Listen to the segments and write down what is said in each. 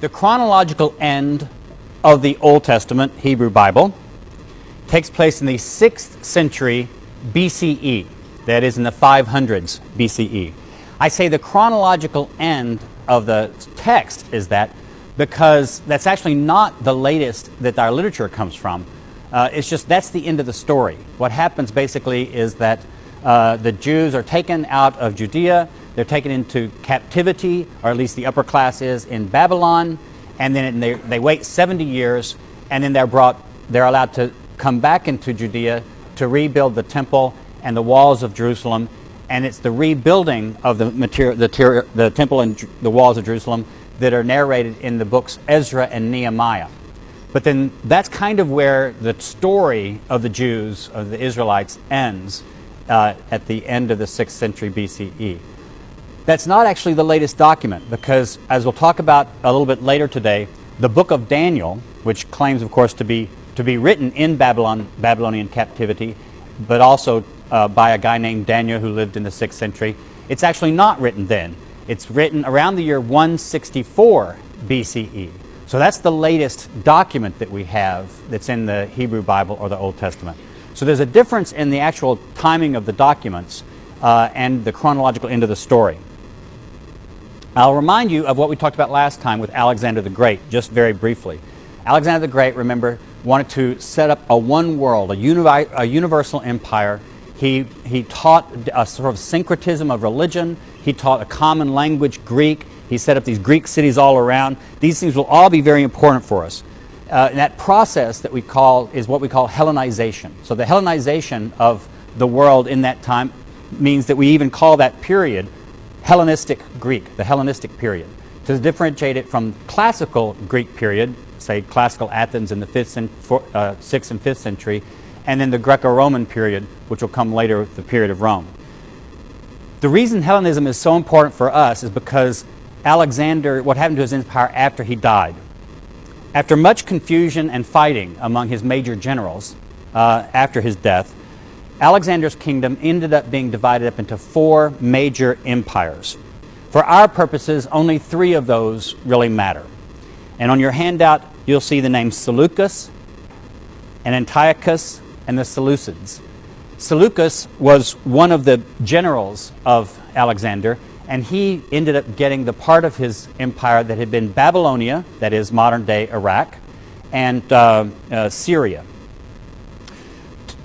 The chronological end of the Old Testament Hebrew Bible takes place in the 6th century BCE, that is in the 500s BCE. I say the chronological end of the text is that because that's actually not the latest that our literature comes from. It's just that's the end of the story. What happens basically is that the Jews are taken out of Judea, they're taken into captivity, or at least the upper class is, in Babylon, and then they wait 70 years, and then they're allowed to come back into Judea to rebuild the temple and the walls of Jerusalem, and it's the rebuilding of the temple and the walls of Jerusalem that are narrated in the books Ezra and Nehemiah. But then that's kind of where the story of the Jews, of the Israelites, ends at the end of the 6th century BCE. That's not actually the latest document because, as we'll talk about a little bit later today, the book of Daniel, which claims, of course, to be written in Babylonian captivity, but also by a guy named Daniel who lived in the 6th century, it's actually not written then. It's written around the year 164 BCE. So that's the latest document that we have that's in the Hebrew Bible or the Old Testament. So there's a difference in the actual timing of the documents and the chronological end of the story. I'll remind you of what we talked about last time with Alexander the Great, just very briefly. Alexander the Great, remember, wanted to set up a one world, a universal empire. He taught a sort of syncretism of religion. He taught a common language, Greek. He set up these Greek cities all around. These things will all be very important for us. And that process that we call is what we call Hellenization. So the Hellenization of the world in that time means that we even call that period Hellenistic Greek, the Hellenistic period, to differentiate it from classical Greek period, say classical Athens in the 6th and 5th century, and then the Greco-Roman period, which will come later with the period of Rome. The reason Hellenism is so important for us is because Alexander, what happened to his empire after he died? After much confusion and fighting among his major generals after his death, Alexander's kingdom ended up being divided up into 4 major empires. For our purposes, only 3 of those really matter. And on your handout, you'll see the names Seleucus and Antiochus and the Seleucids. Seleucus was one of the generals of Alexander, and he ended up getting the part of his empire that had been Babylonia, that is modern-day Iraq, and Syria.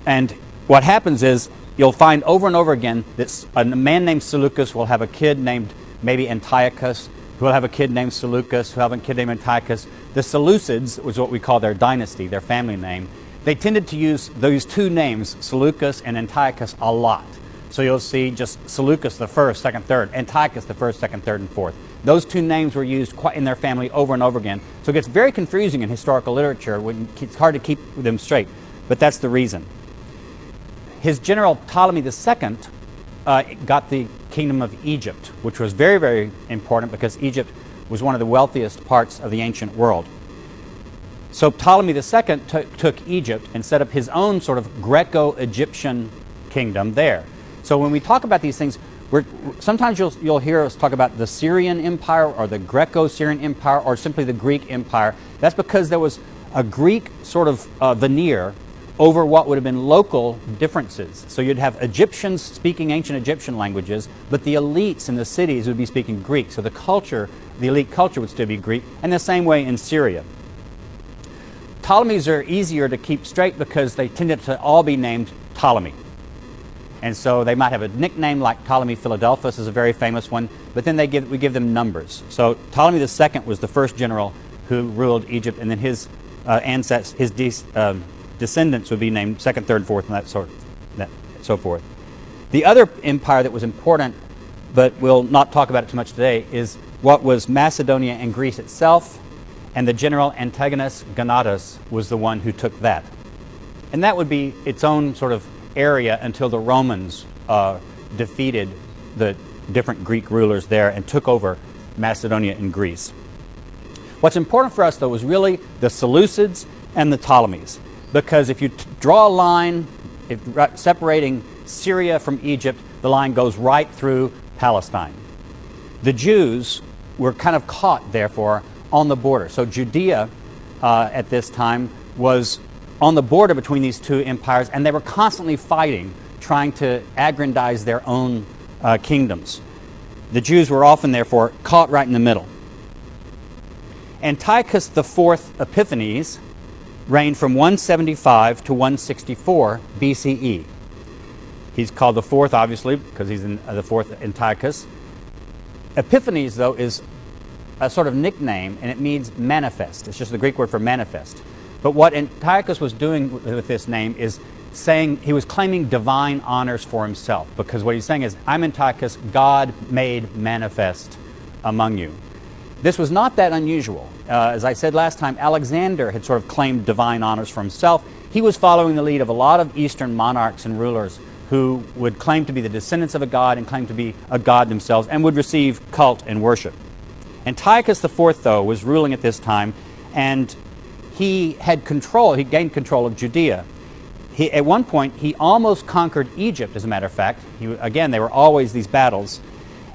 And what happens is you'll find over and over again that a man named Seleucus will have a kid named maybe Antiochus, who will have a kid named Seleucus, who will have a kid named Antiochus. The Seleucids was what we call their dynasty, their family name. They tended to use those 2 names, Seleucus and Antiochus, a lot. So you'll see just Seleucus the first, second, third, Antiochus the first, second, third, and fourth. Those 2 names were used quite in their family over and over again. So it gets very confusing in historical literature when it's hard to keep them straight. But that's the reason. His general Ptolemy II got the kingdom of Egypt, which was very, very important because Egypt was one of the wealthiest parts of the ancient world. So Ptolemy II took Egypt and set up his own sort of Greco-Egyptian kingdom there. So when we talk about these things, sometimes you'll hear us talk about the Syrian Empire or the Greco-Syrian Empire or simply the Greek Empire. That's because there was a Greek sort of veneer over what would have been local differences. So you'd have Egyptians speaking ancient Egyptian languages, but the elites in the cities would be speaking Greek. So the elite culture would still be Greek, and the same way in Syria. Ptolemies are easier to keep straight because they tended to all be named Ptolemy. And so they might have a nickname like Ptolemy Philadelphus is a very famous one, but then we give them numbers. So Ptolemy II was the first general who ruled Egypt, and then his descendants would be named second, third, fourth, and so forth. The other empire that was important, but we'll not talk about it too much today, is what was Macedonia and Greece itself, and the general Antigonus Gonatas was the one who took that. And that would be its own sort of area until the Romans defeated the different Greek rulers there and took over Macedonia and Greece. What's important for us, though, is really the Seleucids and the Ptolemies. Because if you draw a line separating Syria from Egypt, the line goes right through Palestine. The Jews were kind of caught, therefore, on the border. So Judea at this time was on the border between these two empires, and they were constantly fighting, trying to aggrandize their own kingdoms. The Jews were often, therefore, caught right in the middle. Antiochus IV Epiphanes reigned from 175 to 164 BCE. He's called the fourth, obviously, because he's in the fourth Antiochus. Epiphanes, though, is a sort of nickname, and it means manifest. It's just the Greek word for manifest. But what Antiochus was doing with this name is saying he was claiming divine honors for himself, because what he's saying is, I'm Antiochus, God made manifest among you. This was not that unusual. As I said last time, Alexander had sort of claimed divine honors for himself. He was following the lead of a lot of Eastern monarchs and rulers who would claim to be the descendants of a god and claim to be a god themselves and would receive cult and worship. Antiochus IV, though, was ruling at this time, and he gained control of Judea. At one point, he almost conquered Egypt, as a matter of fact. Again, there were always these battles.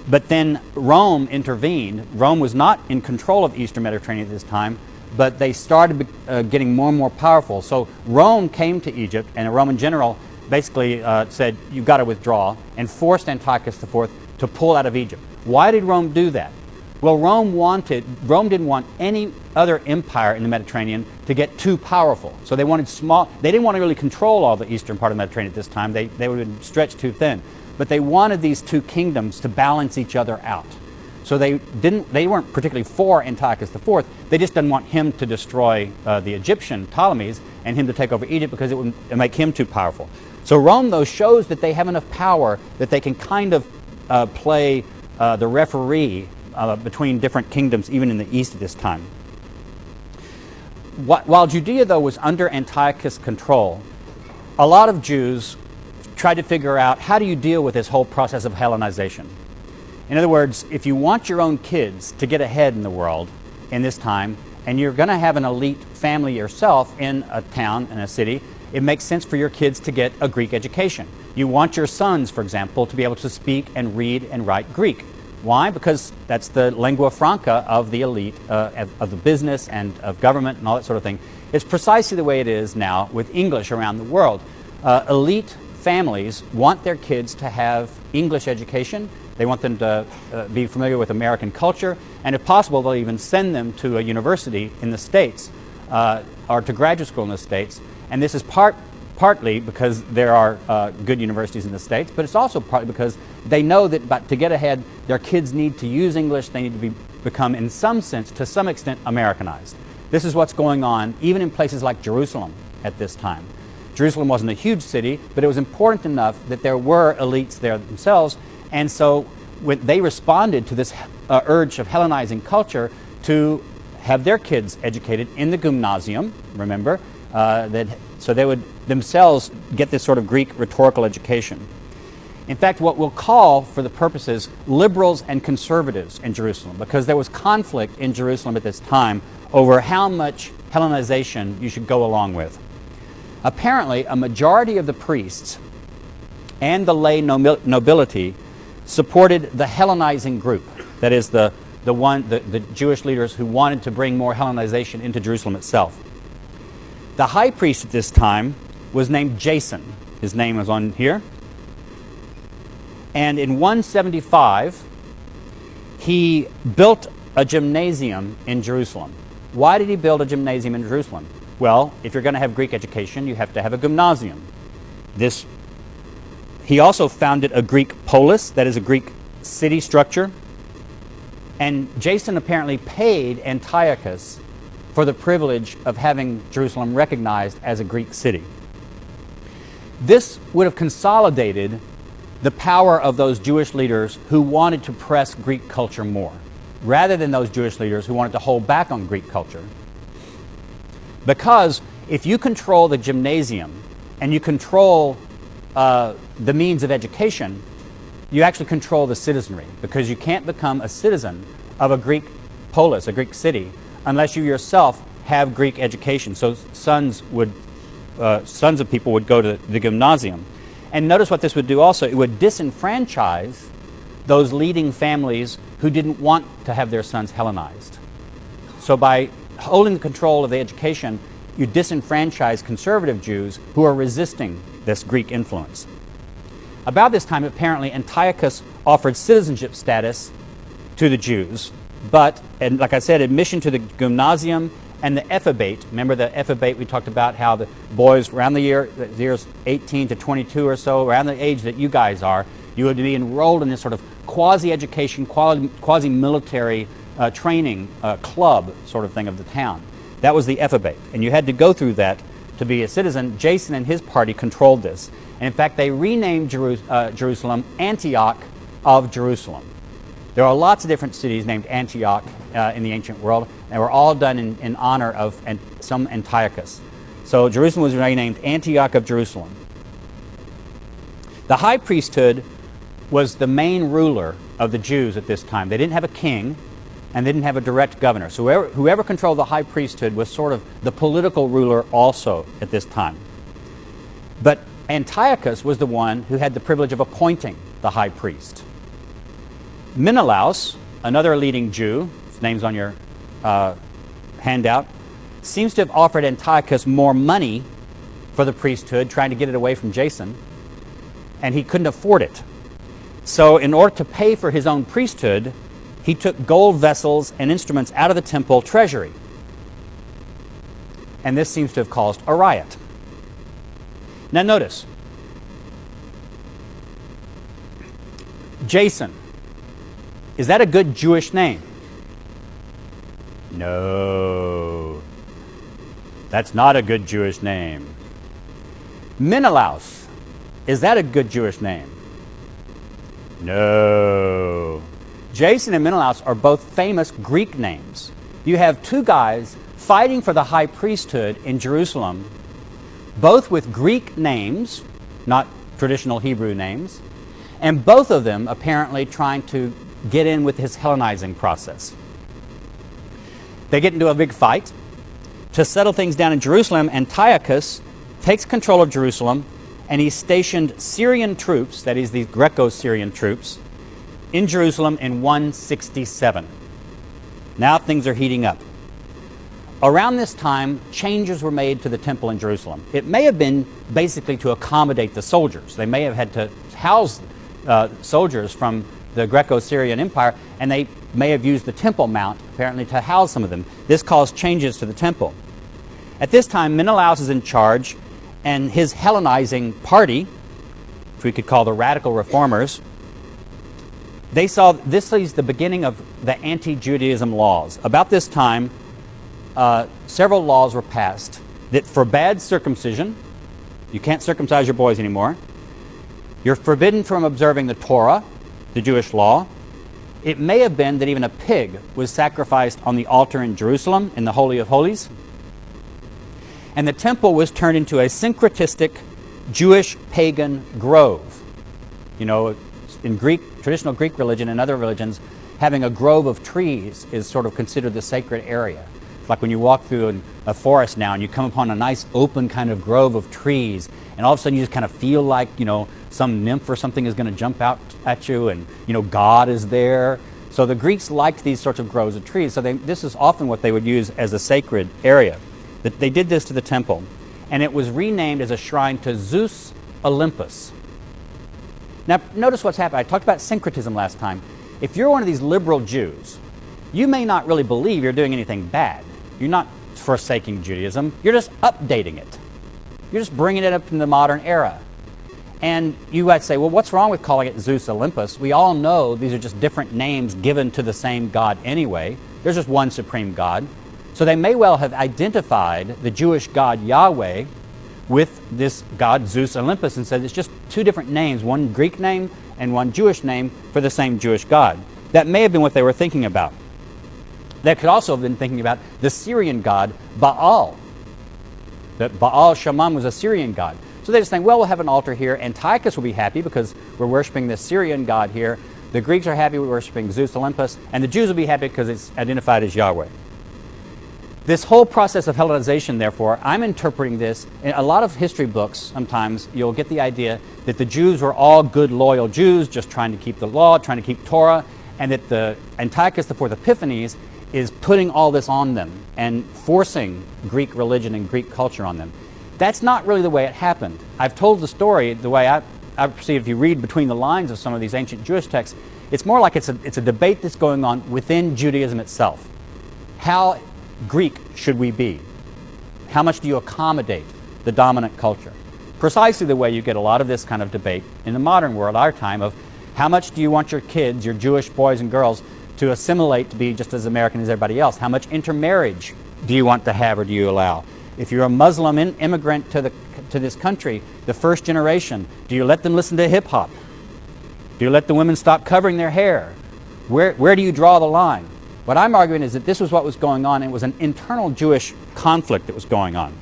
But then Rome intervened. Rome was not in control of Eastern Mediterranean at this time, but they started getting more and more powerful. So Rome came to Egypt, and a Roman general basically said, you've got to withdraw, and forced Antiochus IV to pull out of Egypt. Why did Rome do that? Well, Rome didn't want any other empire in the Mediterranean to get too powerful. So they wanted they didn't want to really control all the eastern part of the Mediterranean at this time. They would have been stretched too thin. But they wanted these two kingdoms to balance each other out. So they weren't particularly for Antiochus IV. They just didn't want him to destroy the Egyptian Ptolemies and him to take over Egypt, because it would make him too powerful. So Rome, though, shows that they have enough power that they can kind of play the referee between different kingdoms, even in the east at this time. While Judea, though, was under Antiochus' control, a lot of Jews tried to figure out, how do you deal with this whole process of Hellenization? In other words, if you want your own kids to get ahead in the world in this time, and you're going to have an elite family yourself in a town, in a city, it makes sense for your kids to get a Greek education. You want your sons, for example, to be able to speak and read and write Greek. Why? Because that's the lingua franca of the elite, of the business and of government and all that sort of thing. It's precisely the way it is now with English around the world. Elite families want their kids to have English education. They want them to be familiar with American culture, and if possible, they'll even send them to a university in the States or to graduate school in the States. And this is partly because there are good universities in the States, but it's also partly because they know that to get ahead, their kids need to use English. They need to become, in some sense, to some extent, Americanized. This is what's going on even in places like Jerusalem at this time. Jerusalem wasn't a huge city, but it was important enough that there were elites there themselves, and so they responded to this urge of Hellenizing culture to have their kids educated in the gymnasium, remember, so they would themselves get this sort of Greek rhetorical education. In fact, what we'll call, for the purposes, liberals and conservatives in Jerusalem, because there was conflict in Jerusalem at this time over how much Hellenization you should go along with. Apparently, a majority of the priests and the lay nobility supported the Hellenizing group, that is, the Jewish leaders who wanted to bring more Hellenization into Jerusalem itself. The high priest at this time was named Jason. His name is on here. And in 175, he built a gymnasium in Jerusalem. Why did he build a gymnasium in Jerusalem? Well, if you're going to have Greek education, you have to have a gymnasium. He also founded a Greek polis, that is a Greek city structure. And Jason apparently paid Antiochus for the privilege of having Jerusalem recognized as a Greek city. This would have consolidated the power of those Jewish leaders who wanted to press Greek culture more, rather than those Jewish leaders who wanted to hold back on Greek culture. Because if you control the gymnasium and you control the means of education, you actually control the citizenry, because you can't become a citizen of a Greek polis, a Greek city, unless you yourself have Greek education. So sons of people would go to the gymnasium. And notice what this would do also. It would disenfranchise those leading families who didn't want to have their sons Hellenized. So by holding the control of the education, you disenfranchise conservative Jews who are resisting this Greek influence. About this time, apparently, Antiochus offered citizenship status to the Jews, but, and like I said, admission to the gymnasium and the ephebate. Remember the ephebate? We talked about how the boys around the years 18 to 22 or so, around the age that you guys are, you would be enrolled in this sort of quasi-education, quasi-military training club sort of thing of the town. That was the ephebate, and you had to go through that to be a citizen. Jason and his party controlled this, and in fact they renamed Jerusalem Antioch of Jerusalem. There are lots of different cities named Antioch in the ancient world, and were all done in honor of some Antiochus. So Jerusalem was renamed Antioch of Jerusalem. The high priesthood was the main ruler of the Jews at this time. They didn't have a king, and they didn't have a direct governor. So whoever controlled the high priesthood was sort of the political ruler also at this time. But Antiochus was the one who had the privilege of appointing the high priest. Menelaus, another leading Jew, his name's on your handout, seems to have offered Antiochus more money for the priesthood, trying to get it away from Jason, and he couldn't afford it. So in order to pay for his own priesthood, he took gold vessels and instruments out of the temple treasury. And this seems to have caused a riot. Now notice, Jason, is that a good Jewish name? No, that's not a good Jewish name. Menelaus, is that a good Jewish name? No. Jason and Menelaus are both famous Greek names. You have two guys fighting for the high priesthood in Jerusalem, both with Greek names, not traditional Hebrew names, and both of them apparently trying to get in with his Hellenizing process. They get into a big fight. To settle things down in Jerusalem, Antiochus takes control of Jerusalem, and he stationed Syrian troops, that is, these Greco-Syrian troops, in Jerusalem in 167. Now things are heating up. Around this time, changes were made to the temple in Jerusalem. It may have been basically to accommodate the soldiers. They may have had to house soldiers from the Greco-Syrian Empire, and they may have used the Temple Mount, apparently, to house some of them. This caused changes to the temple. At this time, Menelaus is in charge, and his Hellenizing party, which we could call the radical reformers, they saw this is the beginning of the anti-Judaism laws. About this time, several laws were passed that forbade circumcision. You can't circumcise your boys anymore. You're forbidden from observing the Torah, the Jewish law. It may have been that even a pig was sacrificed on the altar in Jerusalem, in the Holy of Holies. And the temple was turned into a syncretistic Jewish pagan grove. You know, in traditional Greek religion and other religions, having a grove of trees is sort of considered the sacred area. It's like when you walk through a forest now and you come upon a nice open kind of grove of trees, and all of a sudden you just kind of feel like, you know, some nymph or something is going to jump out at you, and, you know, God is there. So the Greeks liked these sorts of groves of trees. So this is often what they would use as a sacred area. They did this to the temple, and it was renamed as a shrine to Zeus Olympus. Now, notice what's happened. I talked about syncretism last time. If you're one of these liberal Jews, you may not really believe you're doing anything bad. You're not forsaking Judaism. You're just updating it. You're just bringing it up in the modern era. And you might say, well, what's wrong with calling it Zeus Olympus? We all know these are just different names given to the same God anyway. There's just one supreme God. So they may well have identified the Jewish God Yahweh with this god Zeus Olympus and said it's just two different names, one Greek name and one Jewish name for the same Jewish god. That may have been what they were thinking about. They could also have been thinking about the Syrian god Baal. That Baal Shaman was a Syrian god. So they just think, well, we'll have an altar here. Antiochus will be happy because we're worshiping the Syrian god here. The Greeks are happy we're worshiping Zeus Olympus. And the Jews will be happy because it's identified as Yahweh. This whole process of Hellenization, therefore, I'm interpreting this. In a lot of history books, sometimes you'll get the idea that the Jews were all good, loyal Jews, just trying to keep the law, trying to keep Torah, and that the Antiochus IV Epiphanes is putting all this on them and forcing Greek religion and Greek culture on them. That's not really the way it happened. I've told the story the way I perceive. If you read between the lines of some of these ancient Jewish texts, it's more like it's a debate that's going on within Judaism itself. How Greek should we be? How much do you accommodate the dominant culture? Precisely the way you get a lot of this kind of debate in the modern world, our time, of how much do you want your kids, your Jewish boys and girls, to assimilate to be just as American as everybody else? How much intermarriage do you want to have or do you allow? If you're a Muslim immigrant to this country, the first generation, do you let them listen to hip-hop? Do you let the women stop covering their hair? Where do you draw the line? What I'm arguing is that this was what was going on, and it was an internal Jewish conflict that was going on.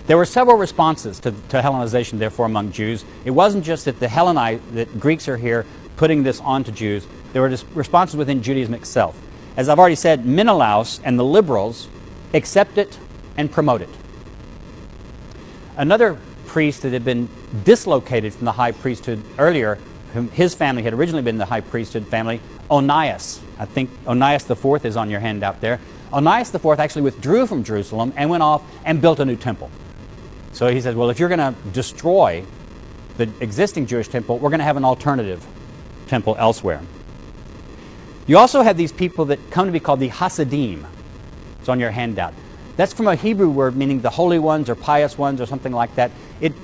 There were several responses to Hellenization, therefore, among Jews. It wasn't just that that Greeks are here putting this onto Jews. There were responses within Judaism itself. As I've already said, Menelaus and the liberals accept it and promote it. Another priest that had been dislocated from the high priesthood earlier, his family had originally been the high priesthood family, Onias. I think Onias IV is on your handout there. Onias IV actually withdrew from Jerusalem and went off and built a new temple. So he says, well, if you're going to destroy the existing Jewish temple, we're going to have an alternative temple elsewhere. You also have these people that come to be called the Hasidim. It's on your handout. That's from a Hebrew word meaning the holy ones or pious ones or something like that.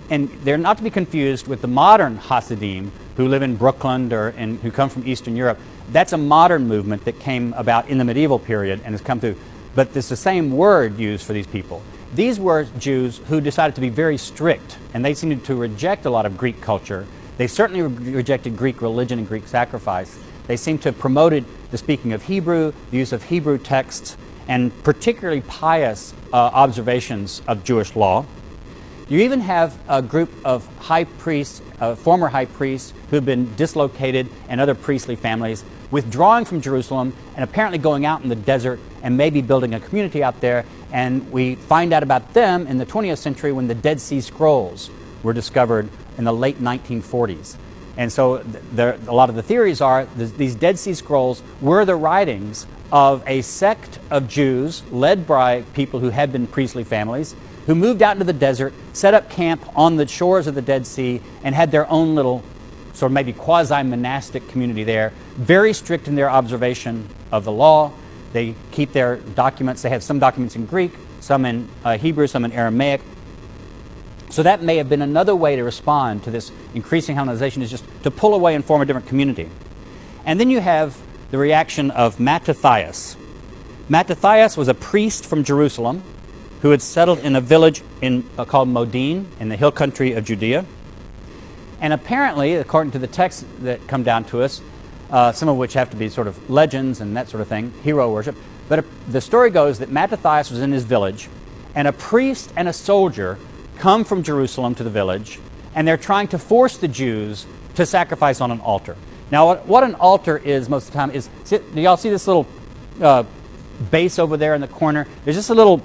And they're not to be confused with the modern Hasidim who live in Brooklyn and who come from Eastern Europe. That's a modern movement that came about in the medieval period and has come through. But it's the same word used for these people. These were Jews who decided to be very strict, and they seemed to reject a lot of Greek culture. They certainly rejected Greek religion and Greek sacrifice. They seemed to have promoted the speaking of Hebrew, the use of Hebrew texts, and particularly pious observations of Jewish law. You even have a group of high priests, former high priests, who have been dislocated, and other priestly families withdrawing from Jerusalem and apparently going out in the desert and maybe building a community out there. And we find out about them in the 20th century when the Dead Sea Scrolls were discovered in the late 1940s. And so a lot of the theories are these Dead Sea Scrolls were the writings of a sect of Jews led by people who had been priestly families, who moved out into the desert, set up camp on the shores of the Dead Sea, and had their own little sort of maybe quasi-monastic community there, very strict in their observation of the law. They keep their documents. They have some documents in Greek, some in Hebrew, some in Aramaic. So that may have been another way to respond to this increasing Hellenization, is just to pull away and form a different community. And then you have the reaction of Mattathias. Mattathias was a priest from Jerusalem who had settled in a village called Modin in the hill country of Judea. And apparently, according to the texts that come down to us, some of which have to be sort of legends and that sort of thing, hero worship, but the story goes that Mattathias was in his village, and a priest and a soldier come from Jerusalem to the village, and they're trying to force the Jews to sacrifice on an altar. Now, what an altar is most of the time is, do y'all see this little base over there in the corner? There's just a little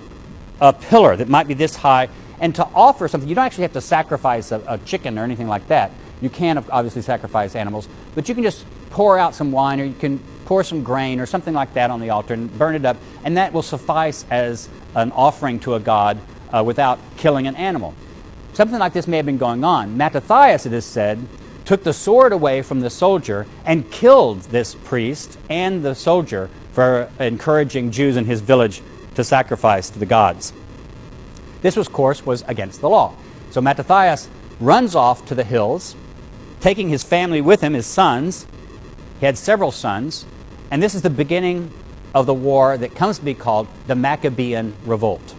pillar that might be this high, and to offer something, you don't actually have to sacrifice a chicken or anything like that. You can obviously sacrifice animals, but you can just pour out some wine, or you can pour some grain or something like that on the altar and burn it up, and that will suffice as an offering to a god without killing an animal. Something like this may have been going on. Mattathias, it is said, took the sword away from the soldier and killed this priest and the soldier for encouraging Jews in his village to sacrifice to the gods. This, of course, was against the law. So Mattathias runs off to the hills, taking his family with him, his sons. He had several sons, and this is the beginning of the war that comes to be called the Maccabean Revolt.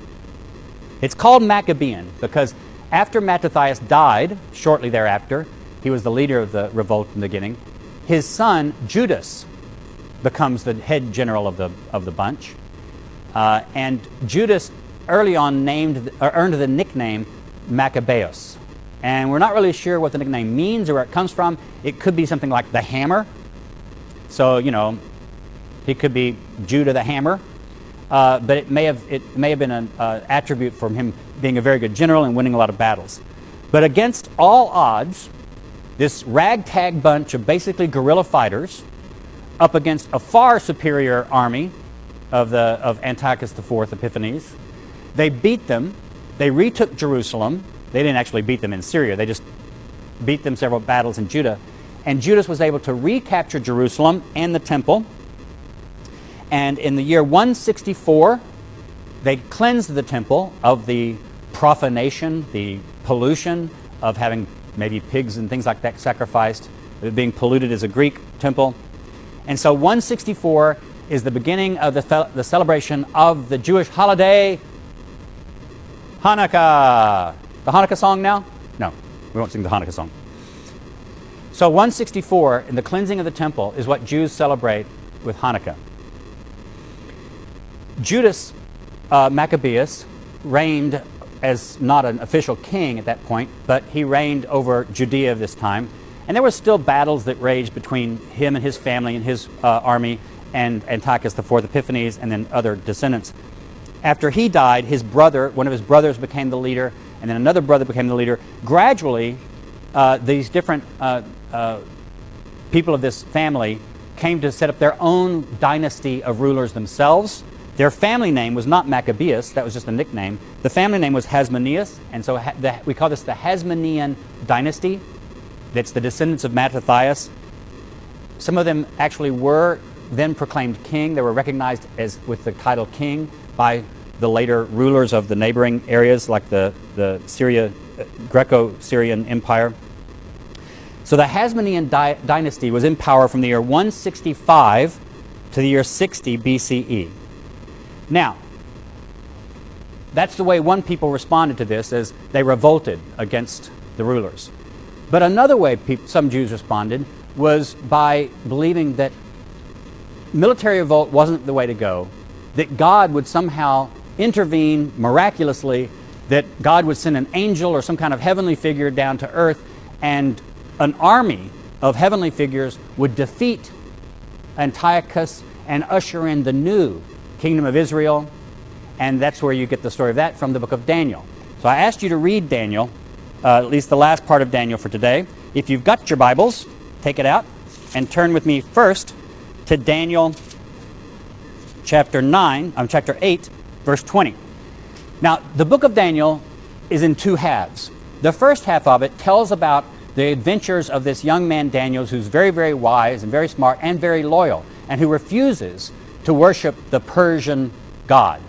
It's called Maccabean because after Mattathias died, shortly thereafter, he was the leader of the revolt in the beginning, his son Judas becomes the head general of the bunch. And Judas early on earned the nickname Maccabeus. And we're not really sure what the nickname means or where it comes from. It could be something like the hammer. So, he could be Judah the hammer. But it may have been an attribute from him being a very good general and winning a lot of battles. But against all odds, this ragtag bunch of basically guerrilla fighters up against a far superior army of Antiochus IV Epiphanes. They beat them. They retook Jerusalem. They didn't actually beat them in Syria. They just beat them several battles in Judah. And Judas was able to recapture Jerusalem and the temple. And in the year 164, they cleansed the temple of the profanation, the pollution of having maybe pigs and things like that sacrificed, being polluted as a Greek temple. And so 164 is the beginning of the celebration of the Jewish holiday, Hanukkah. The Hanukkah song now? No, we won't sing the Hanukkah song. So 164, in the cleansing of the temple, is what Jews celebrate with Hanukkah. Judas Maccabeus reigned as not an official king at that point, but he reigned over Judea this time. And there were still battles that raged between him and his family and his army and Antiochus IV Epiphanes and then other descendants. After he died, his brother, one of his brothers became the leader, and then another brother became the leader. Gradually, these different people of this family came to set up their own dynasty of rulers themselves. Their family name was not Maccabeus, that was just a nickname. The family name was Hasmoneus, and so we call this the Hasmonean dynasty. That's the descendants of Mattathias. Some of them actually were then proclaimed king. They were recognized as with the title king by the later rulers of the neighboring areas like the Greco-Syrian Empire. So the Hasmonean dynasty was in power from the year 165 to the year 60 BCE. Now, that's the way one people responded to this, as they revolted against the rulers. But another way some Jews responded was by believing that military revolt wasn't the way to go, that God would somehow intervene miraculously, that God would send an angel or some kind of heavenly figure down to earth, and an army of heavenly figures would defeat Antiochus and usher in the new kingdom of Israel. And that's where you get the story of that from the book of Daniel. So I asked you to read Daniel, at least the last part of Daniel for today. If you've got your Bibles, take it out and turn with me first to Daniel chapter 8, verse 20. Now, the book of Daniel is in two halves. The first half of it tells about the adventures of this young man Daniel, who's very, very wise and very smart and very loyal, and who refuses to worship the Persian god.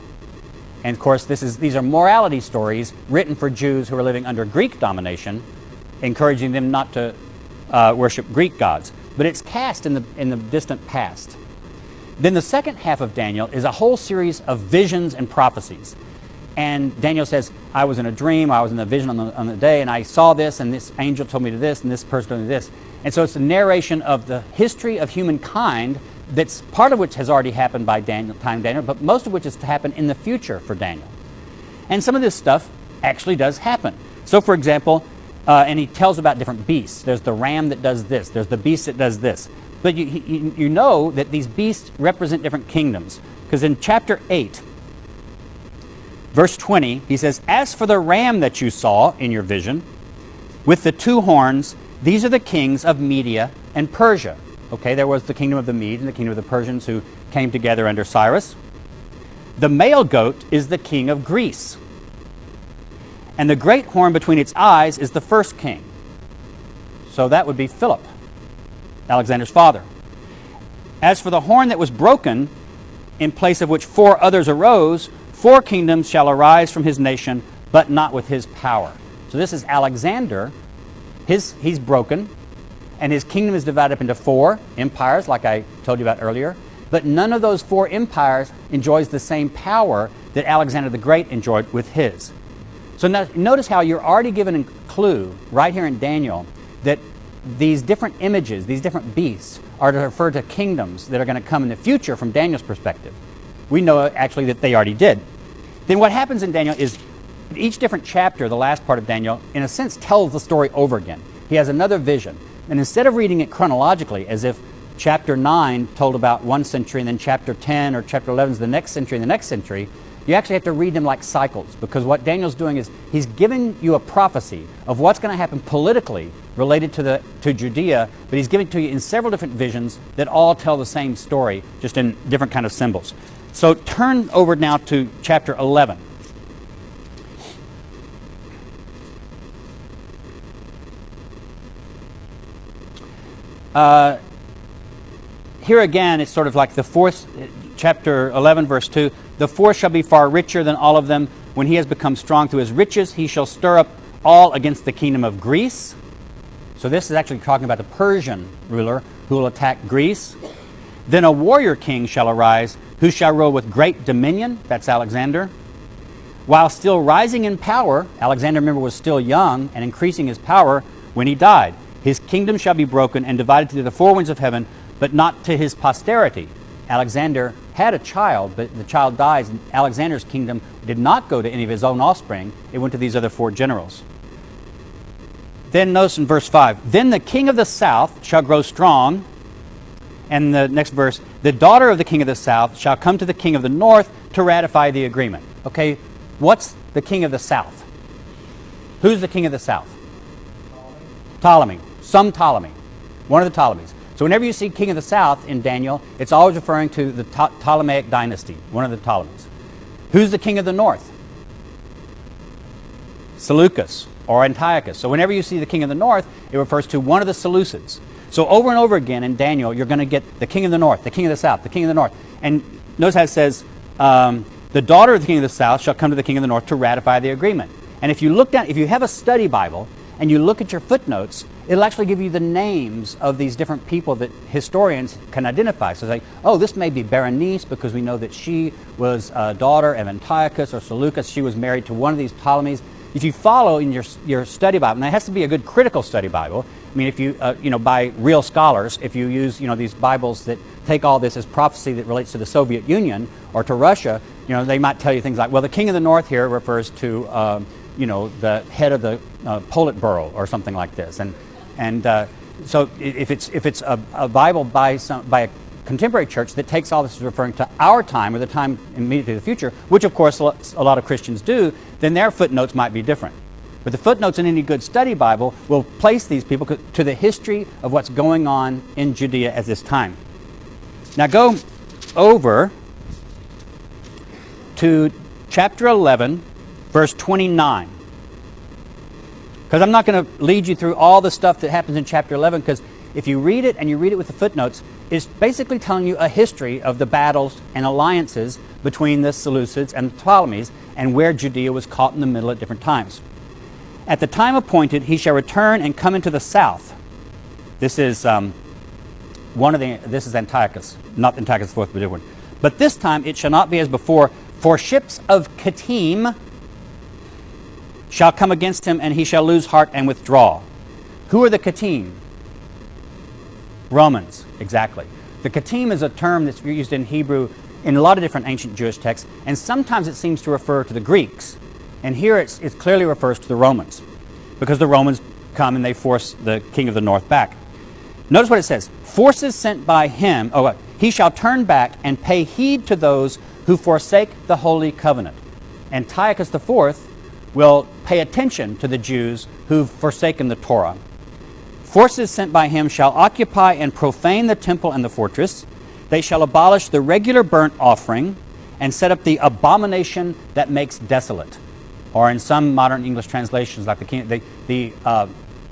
And of course, these are morality stories written for Jews who are living under Greek domination, encouraging them not to worship Greek gods. But it's cast in the distant past. Then the second half of Daniel is a whole series of visions and prophecies. And Daniel says, I was in a dream, I was in a vision on the day, and I saw this, and this angel told me to this, and this person told me this. And so it's a narration of the history of humankind, that's part of which has already happened by Daniel, but most of which is to happen in the future for Daniel. And some of this stuff actually does happen. So for example, and he tells about different beasts. There's the ram that does this. There's the beast that does this. But you know that these beasts represent different kingdoms. Because in chapter 8, verse 20, he says, As for the ram that you saw in your vision, with the two horns, these are the kings of Media and Persia. Okay, there was the kingdom of the Medes and the kingdom of the Persians who came together under Cyrus. The male goat is the king of Greece. And the great horn between its eyes is the first king. So that would be Philip, Alexander's father. As for the horn that was broken, in place of which 4 others arose, 4 kingdoms shall arise from his nation, but not with his power. So this is Alexander. He's broken, and his kingdom is divided up into 4 empires, like I told you about earlier. But none of those 4 empires enjoys the same power that Alexander the Great enjoyed with his. So now, notice how you're already given a clue right here in Daniel that these different images, these different beasts, are to refer to kingdoms that are going to come in the future from Daniel's perspective. We know actually that they already did. Then what happens in Daniel is each different chapter, the last part of Daniel, in a sense tells the story over again. He has another vision. And instead of reading it chronologically, as if chapter 9 told about one century and then chapter 10 or chapter 11 is the next century and the next century, you actually have to read them like cycles, because what Daniel's doing is he's giving you a prophecy of what's going to happen politically related to Judea, but he's giving it to you in several different visions that all tell the same story, just in different kind of symbols. So turn over now to chapter 11. Here again, it's sort of like the fourth, chapter 11, verse 2. The fourth shall be far richer than all of them. When he has become strong through his riches, he shall stir up all against the kingdom of Greece. So this is actually talking about the Persian ruler who will attack Greece. Then a warrior king shall arise, who shall rule with great dominion. That's Alexander. While still rising in power, Alexander, remember, was still young and increasing his power when he died. His kingdom shall be broken and divided to the four winds of heaven, but not to his posterity. Alexander had a child, but the child dies, and Alexander's kingdom did not go to any of his own offspring. It went to these other four generals. Then notice in verse 5, then the king of the south shall grow strong. And the next verse, the daughter of the king of the south shall come to the king of the north to ratify the agreement. Okay, what's the king of the south? Who's the king of the south? Ptolemy. Some Ptolemy. One of the Ptolemies. So whenever you see king of the south in Daniel, it's always referring to the Ptolemaic dynasty, one of the Ptolemies. Who's the king of the north? Seleucus or Antiochus. So whenever you see the king of the north, it refers to one of the Seleucids. So over and over again in Daniel, you're going to get the king of the north, the king of the south, the king of the north. And notice how it says, the daughter of the king of the south shall come to the king of the north to ratify the agreement. And if you look down, if you have a study Bible and you look at your footnotes, it'll actually give you the names of these different people that historians can identify. So it's like, oh, this may be Berenice because we know that she was a daughter of Antiochus, or Seleucus. She was married to one of these Ptolemies. If you follow in your study Bible, and it has to be a good critical study Bible. I mean, if you, by real scholars, if you use, these Bibles that take all this as prophecy that relates to the Soviet Union or to Russia, they might tell you things like, well, the king of the north here refers to, the head of the Politburo or something like this. And so if it's a Bible by a contemporary church that takes all this as referring to our time or the time immediately to the future, which of course a lot of Christians do, then their footnotes might be different. But the footnotes in any good study Bible will place these people to the history of what's going on in Judea at this time. Now go over to chapter 11, verse 29. Because I'm not going to lead you through all the stuff that happens in chapter 11, because if you read it and you read it with the footnotes, it's basically telling you a history of the battles and alliances between the Seleucids and the Ptolemies and where Judea was caught in the middle at different times. At the time appointed, he shall return and come into the south. This is this is Antiochus, not Antiochus IV, but different. But this time it shall not be as before, for ships of Kittim shall come against him, and he shall lose heart and withdraw. Who are the Kittim? Romans, exactly. The Kittim is a term that's used in Hebrew in a lot of different ancient Jewish texts, and sometimes it seems to refer to the Greeks. And here it clearly refers to the Romans, because the Romans come and they force the king of the north back. Notice what it says. Forces sent by him, he shall turn back and pay heed to those who forsake the holy covenant. Antiochus IV will pay attention to the Jews who've forsaken the Torah. Forces sent by him shall occupy and profane the temple and the fortress. They shall abolish the regular burnt offering and set up the abomination that makes desolate. Or in some modern English translations, like the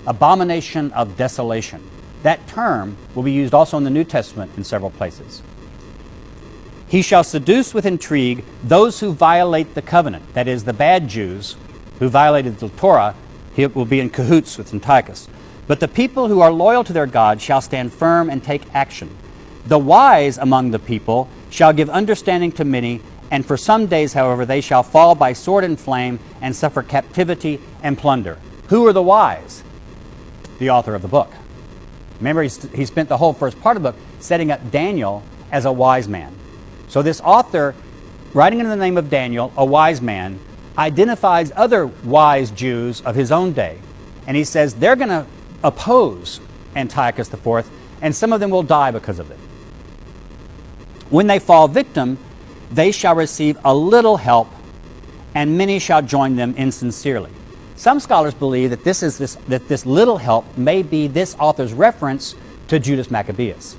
abomination of desolation. That term will be used also in the New Testament in several places. He shall seduce with intrigue those who violate the covenant. That is, the bad Jews who violated the Torah. He will be in cahoots with Antiochus. But the people who are loyal to their God shall stand firm and take action. The wise among the people shall give understanding to many, and for some days, however, they shall fall by sword and flame and suffer captivity and plunder. Who are the wise? The author of the book. Remember, he spent the whole first part of the book setting up Daniel as a wise man. So this author, writing in the name of Daniel, a wise man, identifies other wise Jews of his own day. And he says they're going to oppose Antiochus IV, and some of them will die because of it. When they fall victim, they shall receive a little help, and many shall join them insincerely. Some scholars believe that this little help may be this author's reference to Judas Maccabeus.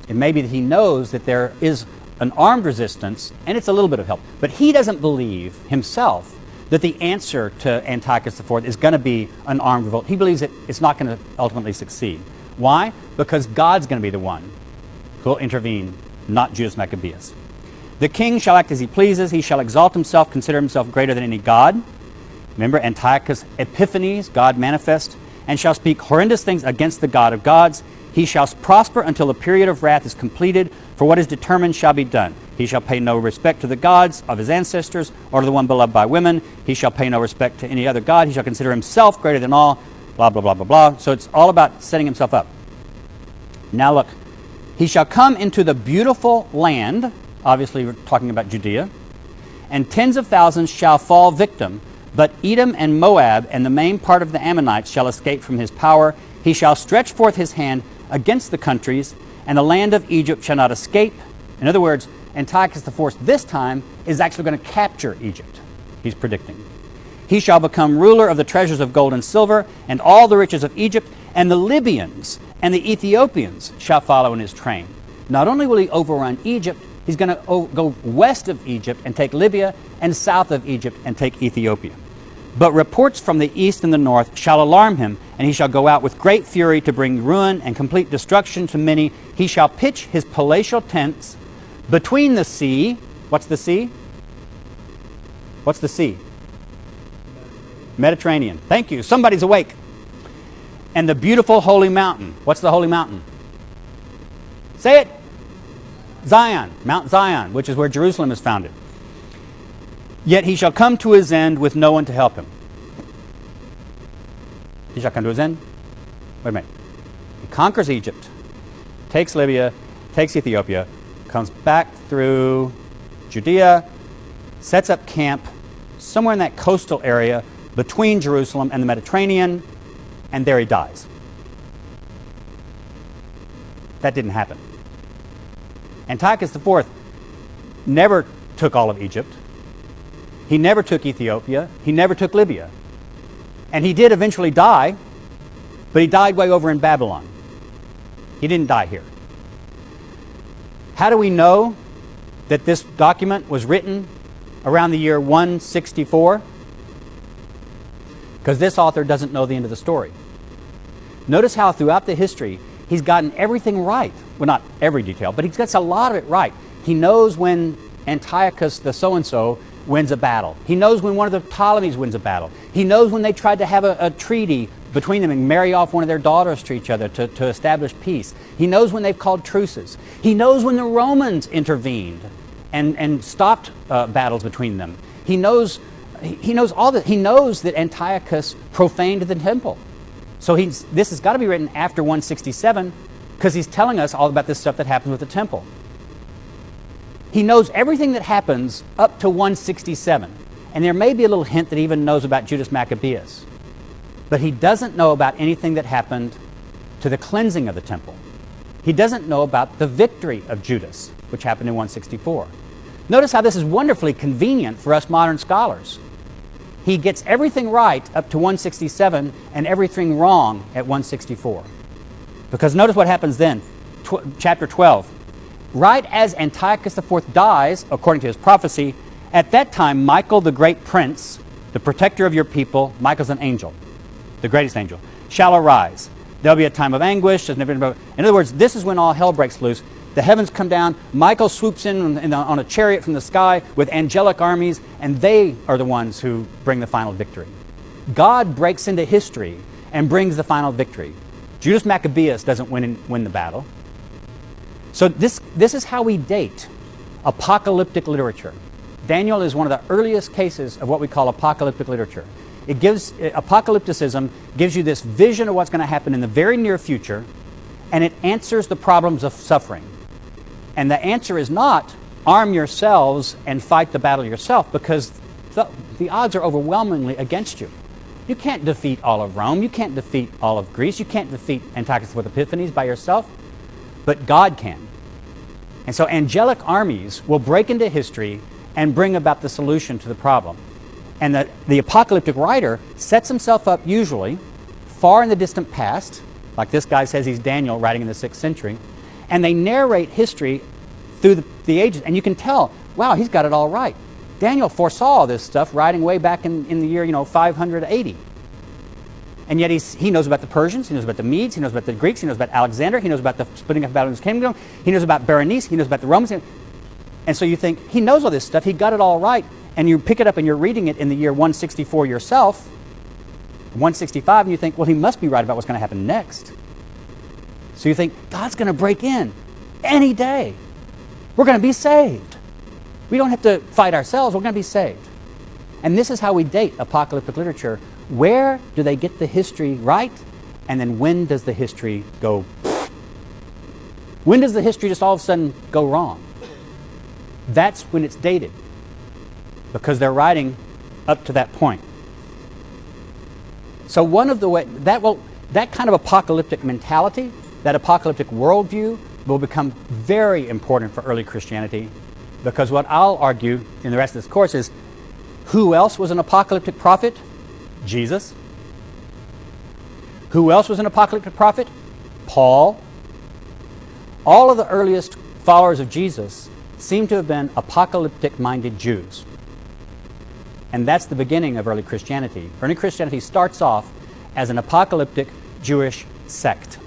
It may be that he knows that there is an armed resistance, and it's a little bit of help. But he doesn't believe himself that the answer to Antiochus IV is going to be an armed revolt. He believes that it's not going to ultimately succeed. Why? Because God's going to be the one who will intervene, not Judas Maccabeus. The king shall act as he pleases. He shall exalt himself, consider himself greater than any god. Remember, Antiochus Epiphanes, God manifest, and shall speak horrendous things against the God of gods. He shall prosper until the period of wrath is completed, for what is determined shall be done. He shall pay no respect to the gods of his ancestors, or to the one beloved by women. He shall pay no respect to any other god. He shall consider himself greater than all, blah, blah, blah, blah, blah. So it's all about setting himself up. Now look, he shall come into the beautiful land, obviously we're talking about Judea, and tens of thousands shall fall victim, but Edom and Moab and the main part of the Ammonites shall escape from his power. He shall stretch forth his hand against the countries, and the land of Egypt shall not escape. In other words, Antiochus IV this time is actually going to capture Egypt, he's predicting. He shall become ruler of the treasures of gold and silver, and all the riches of Egypt, and the Libyans and the Ethiopians shall follow in his train. Not only will he overrun Egypt, he's going to go west of Egypt and take Libya, and south of Egypt and take Ethiopia. But reports from the east and the north shall alarm him, and he shall go out with great fury to bring ruin and complete destruction to many. He shall pitch his palatial tents between the sea. What's the sea? What's the sea? Mediterranean. Thank you. Somebody's awake. And the beautiful holy mountain. What's the holy mountain? Say it. Zion. Mount Zion, which is where Jerusalem is founded. Yet he shall come to his end with no one to help him. He shall come to his end? Wait a minute. He conquers Egypt, takes Libya, takes Ethiopia, comes back through Judea, sets up camp somewhere in that coastal area between Jerusalem and the Mediterranean, and there he dies. That didn't happen. Antiochus IV never took all of Egypt. He never took Ethiopia. He never took Libya. And he did eventually die, but he died way over in Babylon. He didn't die here. How do we know that this document was written around the year 164? Because this author doesn't know the end of the story. Notice how throughout the history, he's gotten everything right. Well, not every detail, but he gets a lot of it right. He knows when Antiochus the so-and-so wins a battle. He knows when one of the Ptolemies wins a battle. He knows when they tried to have a treaty between them and marry off one of their daughters to each other to establish peace. He knows when they've called truces. He knows when the Romans intervened and stopped battles between them. He knows all that. He knows that Antiochus profaned the temple. So this has got to be written after 167 because he's telling us all about this stuff that happens with the temple. He knows everything that happens up to 167. And there may be a little hint that he even knows about Judas Maccabeus. But he doesn't know about anything that happened to the cleansing of the temple. He doesn't know about the victory of Judas, which happened in 164. Notice how this is wonderfully convenient for us modern scholars. He gets everything right up to 167 and everything wrong at 164. Because notice what happens then. Chapter 12. Right as Antiochus IV dies, according to his prophecy, at that time Michael the great prince, the protector of your people, Michael's an angel, the greatest angel, shall arise. There'll be a time of anguish. In other words, this is when all hell breaks loose. The heavens come down. Michael swoops in on a chariot from the sky with angelic armies, and they are the ones who bring the final victory. God breaks into history and brings the final victory. Judas Maccabeus doesn't win the battle. So this is how we date apocalyptic literature. Daniel is one of the earliest cases of what we call apocalyptic literature. Apocalypticism gives you this vision of what's going to happen in the very near future, and it answers the problems of suffering. And the answer is not arm yourselves and fight the battle yourself, because the odds are overwhelmingly against you. You can't defeat all of Rome. You can't defeat all of Greece. You can't defeat Antiochus with Epiphanes by yourself. But God can. And so angelic armies will break into history and bring about the solution to the problem. And the apocalyptic writer sets himself up usually far in the distant past, like this guy says he's Daniel writing in the 6th century, and they narrate history through the ages. And you can tell, wow, he's got it all right. Daniel foresaw this stuff writing way back in the year 580. And yet he knows about the Persians, he knows about the Medes, he knows about the Greeks, he knows about Alexander, he knows about the splitting of Babylon's kingdom, he knows about Berenice, he knows about the Romans. And so you think, he knows all this stuff, he got it all right. And you pick it up and you're reading it in the year 164 yourself, 165, and you think, well, he must be right about what's going to happen next. So you think, God's going to break in any day. We're going to be saved. We don't have to fight ourselves, we're going to be saved. And this is how we date apocalyptic literature. Where do they get the history right? And then when does the history go? When does the history just all of a sudden go wrong? That's when it's dated, because they're writing up to that point. So one of the ways that kind of apocalyptic mentality, that apocalyptic worldview, will become very important for early Christianity, because what I'll argue in the rest of this course is, who else was an apocalyptic prophet? Jesus. Who else was an apocalyptic prophet? Paul. All of the earliest followers of Jesus seem to have been apocalyptic-minded Jews. And that's the beginning of early Christianity. Early Christianity starts off as an apocalyptic Jewish sect.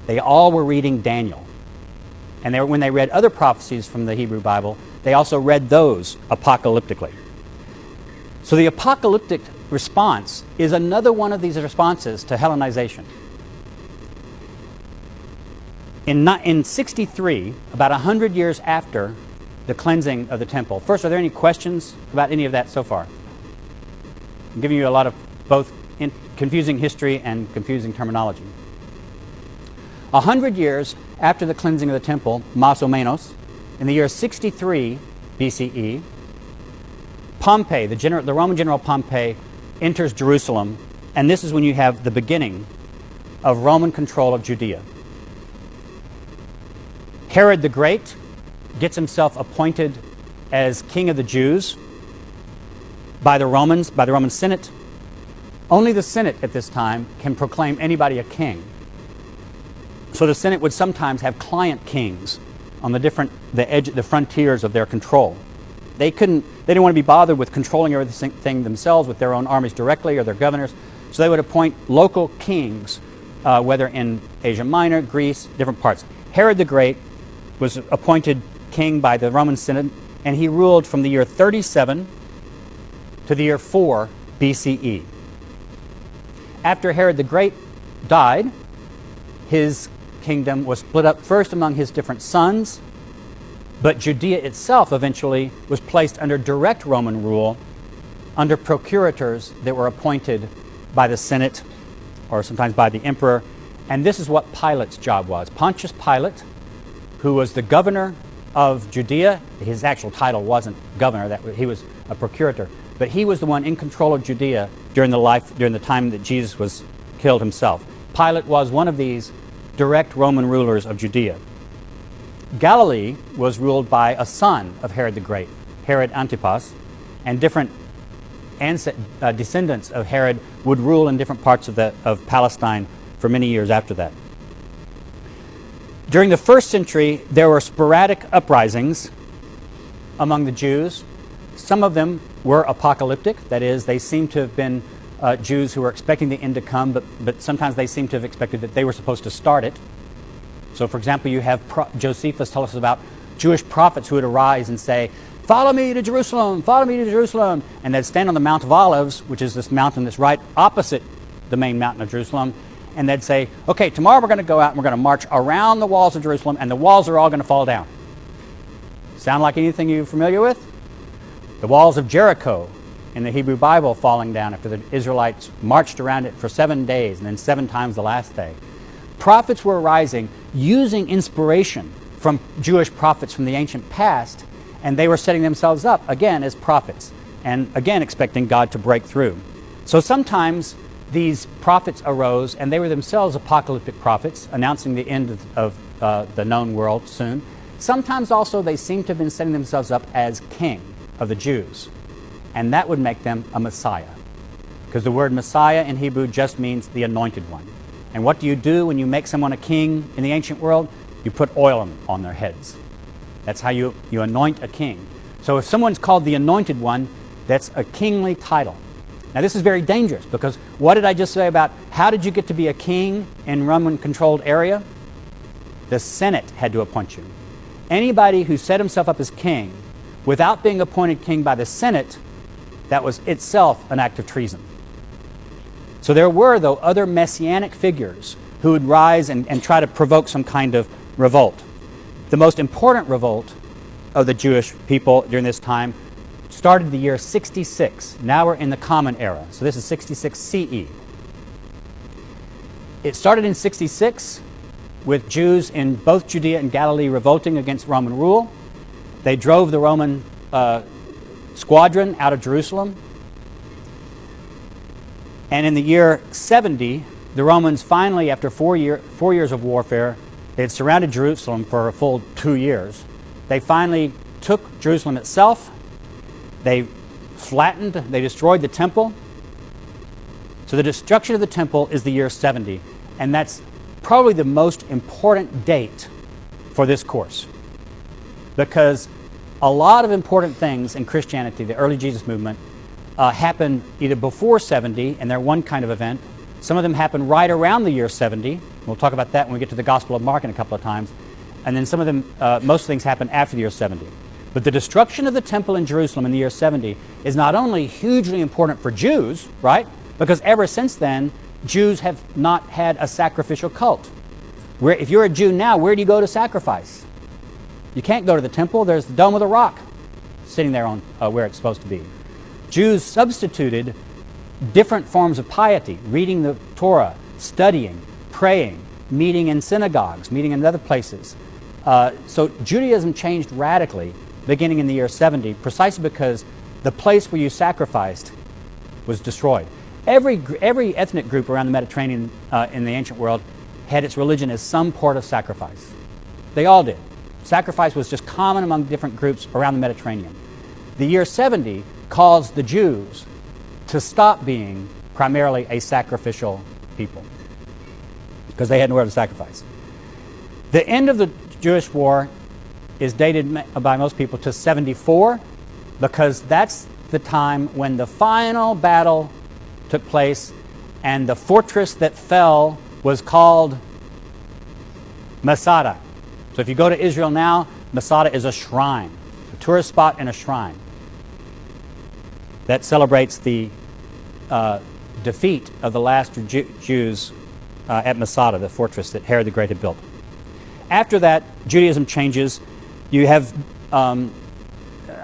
They all were reading Daniel. And when they read other prophecies from the Hebrew Bible, they also read those apocalyptically. So the apocalyptic response is another one of these responses to Hellenization. In 63, about 100 years after the cleansing of the temple. First, are there any questions about any of that so far? I'm giving you a lot of both confusing history and confusing terminology. 100 years after the cleansing of the temple, más o menos, in the year 63 BCE, Pompey, the Roman general Pompey, enters Jerusalem, and this is when you have the beginning of Roman control of Judea. Herod the Great gets himself appointed as king of the Jews by the Roman Senate. Only the Senate at this time can proclaim anybody a king. So the Senate would sometimes have client kings on the frontiers of their control. They didn't want to be bothered with controlling everything themselves with their own armies directly or their governors. So they would appoint local kings, whether in Asia Minor, Greece, different parts. Herod the Great was appointed king by the Roman Senate, and he ruled from the year 37 to the year 4 BCE. After Herod the Great died, his kingdom was split up first among his different sons, but Judea itself eventually was placed under direct Roman rule, under procurators that were appointed by the Senate or sometimes by the emperor. And this is what Pilate's job was. Pontius Pilate, who was the governor of Judea, his actual title wasn't governor, he was a procurator, but he was the one in control of Judea during the time that Jesus was killed himself. Pilate was one of these direct Roman rulers of Judea. Galilee was ruled by a son of Herod the Great, Herod Antipas, and different descendants of Herod would rule in different parts of Palestine for many years after that. During the first century, there were sporadic uprisings among the Jews. Some of them were apocalyptic, that is, they seemed to have been Jews who were expecting the end to come, but sometimes they seemed to have expected that they were supposed to start it. So, for example, you have Josephus tell us about Jewish prophets who would arise and say, "Follow me to Jerusalem, follow me to Jerusalem," and they'd stand on the Mount of Olives, which is this mountain that's right opposite the main mountain of Jerusalem, and they'd say, "Okay, tomorrow we're going to go out and we're going to march around the walls of Jerusalem, and the walls are all going to fall down." Sound like anything you're familiar with? The walls of Jericho in the Hebrew Bible falling down after the Israelites marched around it for 7 days and then 7 times the last day. Prophets were arising using inspiration from Jewish prophets from the ancient past, and they were setting themselves up again as prophets and again expecting God to break through. So sometimes these prophets arose and they were themselves apocalyptic prophets announcing the end of the known world soon. Sometimes also they seem to have been setting themselves up as king of the Jews, and that would make them a Messiah, because the word Messiah in Hebrew just means the anointed one. And what do you do when you make someone a king in the ancient world? You put oil on their heads. That's how you anoint a king. So if someone's called the Anointed One, that's a kingly title. Now this is very dangerous, because what did I just say about how did you get to be a king in Roman-controlled area? The Senate had to appoint you. Anybody who set himself up as king without being appointed king by the Senate, that was itself an act of treason. So there were, though, other messianic figures who would rise and try to provoke some kind of revolt. The most important revolt of the Jewish people during this time started the year 66. Now we're in the Common Era. So this is 66 CE. It started in 66 with Jews in both Judea and Galilee revolting against Roman rule. They drove the Roman squadron out of Jerusalem. And in the year 70, the Romans finally, after 4 years of warfare, they had surrounded Jerusalem for a full 2 years. They finally took Jerusalem itself. They they destroyed the temple. So the destruction of the temple is the year 70. And that's probably the most important date for this course, because a lot of important things in Christianity, the early Jesus movement, happen either before 70, and they're one kind of event. Some of them happen right around the year 70. We'll talk about that when we get to the Gospel of Mark in a couple of times. And then some of them, most things happen after the year 70. But the destruction of the temple in Jerusalem in the year 70 is not only hugely important for Jews, right? Because ever since then, Jews have not had a sacrificial cult. If you're a Jew now, where do you go to sacrifice? You can't go to the temple. There's the Dome of the Rock sitting there on where it's supposed to be. Jews substituted different forms of piety, reading the Torah, studying, praying, meeting in synagogues, meeting in other places. So Judaism changed radically beginning in the year 70, precisely because the place where you sacrificed was destroyed. Every ethnic group around the Mediterranean in the ancient world had its religion as some part of sacrifice. They all did. Sacrifice was just common among different groups around the Mediterranean. The year 70 caused the Jews to stop being primarily a sacrificial people, because they had nowhere to sacrifice. The end of the Jewish war is dated by most people to 74, because that's the time when the final battle took place, and the fortress that fell was called Masada. So if you go to Israel now, Masada is a shrine, a tourist spot and a shrine that celebrates the defeat of the last Jews at Masada, the fortress that Herod the Great had built. After that, Judaism changes. You have, I'm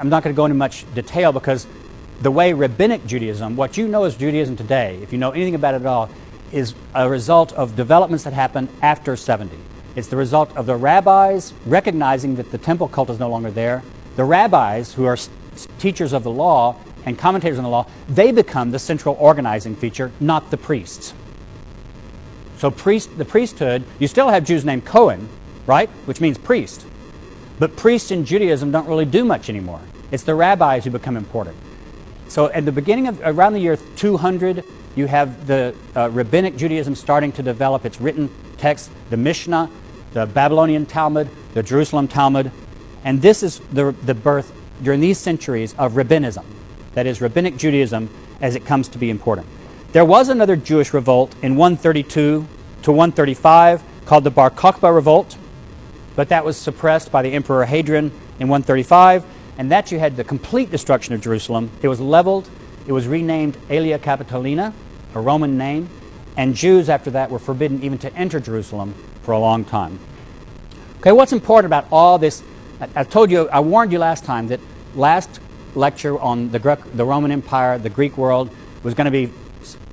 not going to go into much detail, because the way Rabbinic Judaism, what you know as Judaism today, if you know anything about it at all, is a result of developments that happened after 70. It's the result of the rabbis recognizing that the temple cult is no longer there. The rabbis, who are teachers of the law and commentators on the law, they become the central organizing feature, not the priests. So the priesthood, you still have Jews named Cohen, right, which means priest. But priests in Judaism don't really do much anymore. It's the rabbis who become important. So at the beginning of, around the year 200, you have the Rabbinic Judaism starting to develop its written text, the Mishnah, the Babylonian Talmud, the Jerusalem Talmud. And this is the birth, during these centuries, of Rabbinism. That is, Rabbinic Judaism as it comes to be important. There was another Jewish revolt in 132 to 135 called the Bar Kokhba Revolt, but that was suppressed by the Emperor Hadrian in 135, and that you had the complete destruction of Jerusalem. It was leveled. It was renamed Aelia Capitolina, a Roman name, and Jews after that were forbidden even to enter Jerusalem for a long time. Okay, what's important about all this? I warned you last time that last lecture on the Roman Empire, the Greek world, was going to be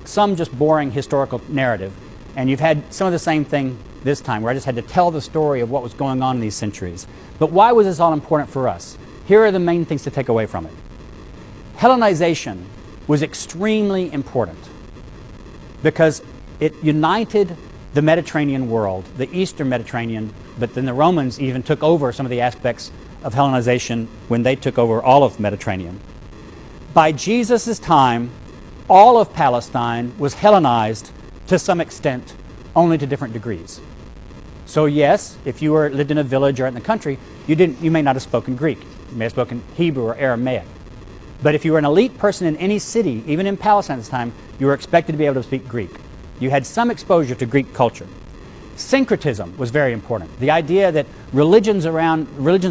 some just boring historical narrative. And you've had some of the same thing this time, where I just had to tell the story of what was going on in these centuries. But why was this all important for us? Here are the main things to take away from it. Hellenization was extremely important because it united the Mediterranean world, the Eastern Mediterranean, but then the Romans even took over some of the aspects of Hellenization when they took over all of the Mediterranean. By Jesus' time, all of Palestine was Hellenized to some extent, only to different degrees. So yes, if you lived in a village or in the country, you may not have spoken Greek. You may have spoken Hebrew or Aramaic. But if you were an elite person in any city, even in Palestine at this time, you were expected to be able to speak Greek. You had some exposure to Greek culture. Syncretism was very important. The idea that religions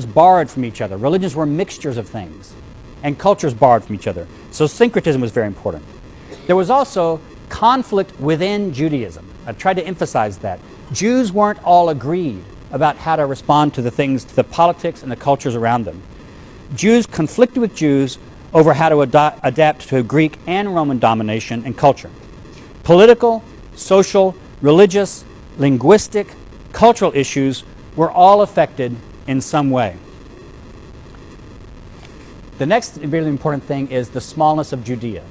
borrowed from each other. Religions were mixtures of things, and cultures borrowed from each other. So syncretism was very important. There was also conflict within Judaism. I tried to emphasize that. Jews weren't all agreed about how to respond to the politics and the cultures around them. Jews conflicted with Jews over how to adapt to Greek and Roman domination and culture. Political, social, religious, linguistic, cultural issues were all affected in some way. The next really important thing is the smallness of Judea.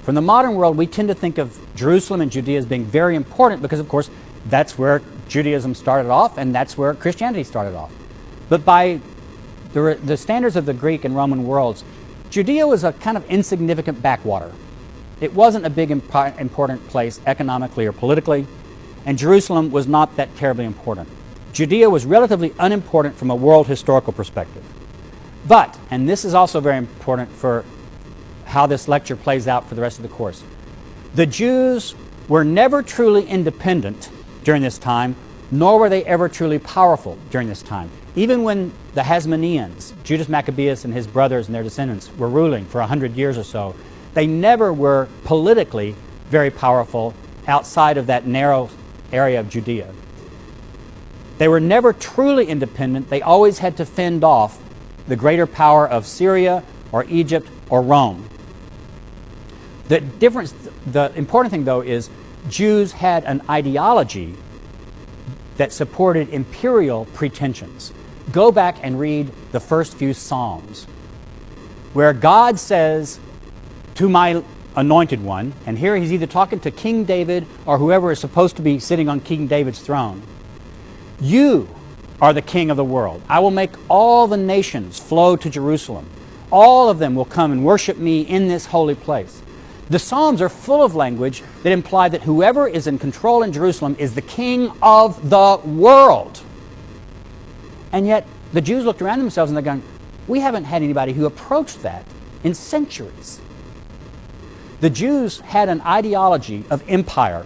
From the modern world, we tend to think of Jerusalem and Judea as being very important because, of course, that's where Judaism started off and that's where Christianity started off. But by the standards of the Greek and Roman worlds, Judea was a kind of insignificant backwater. It wasn't a big important place economically or politically, and Jerusalem was not that terribly important. Judea was relatively unimportant from a world historical perspective. But, and this is also very important for how this lecture plays out for the rest of the course, the Jews were never truly independent during this time, nor were they ever truly powerful during this time. Even when the Hasmoneans, Judas Maccabeus and his brothers and their descendants, were ruling for 100 years or so, they never were politically very powerful outside of that narrow area of Judea. They were never truly independent. They always had to fend off the greater power of Syria or Egypt or Rome. The important thing, though, is Jews had an ideology that supported imperial pretensions. Go back and read the first few Psalms, where God says to my anointed one, and here he's either talking to King David or whoever is supposed to be sitting on King David's throne, you are the king of the world. I will make all the nations flow to Jerusalem. All of them will come and worship me in this holy place. The Psalms are full of language that imply that whoever is in control in Jerusalem is the king of the world. And yet, the Jews looked around themselves and they're going, we haven't had anybody who approached that in centuries. The Jews had an ideology of empire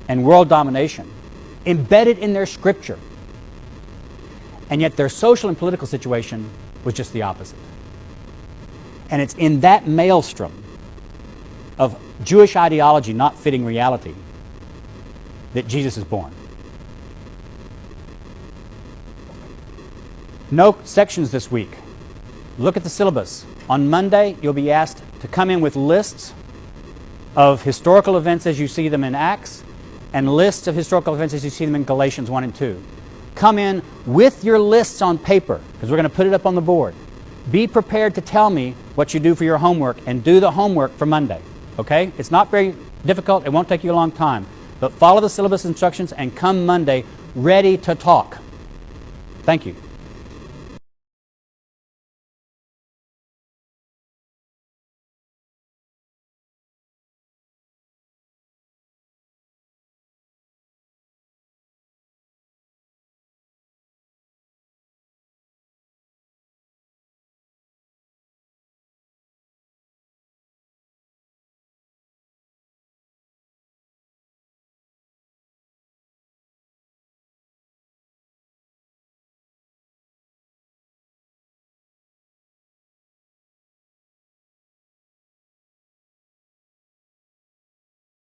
and world domination embedded in their scripture. And yet their social and political situation was just the opposite. And it's in that maelstrom of Jewish ideology not fitting reality that Jesus is born. No sections this week. Look at the syllabus. On Monday, you'll be asked to come in with lists of historical events as you see them in Acts and lists of historical events as you see them in Galatians 1 and 2. Come in with your lists on paper because we're going to put it up on the board. Be prepared to tell me what you do for your homework and do the homework for Monday. Okay? It's not very difficult. It won't take you a long time. But follow the syllabus instructions and come Monday ready to talk. Thank you.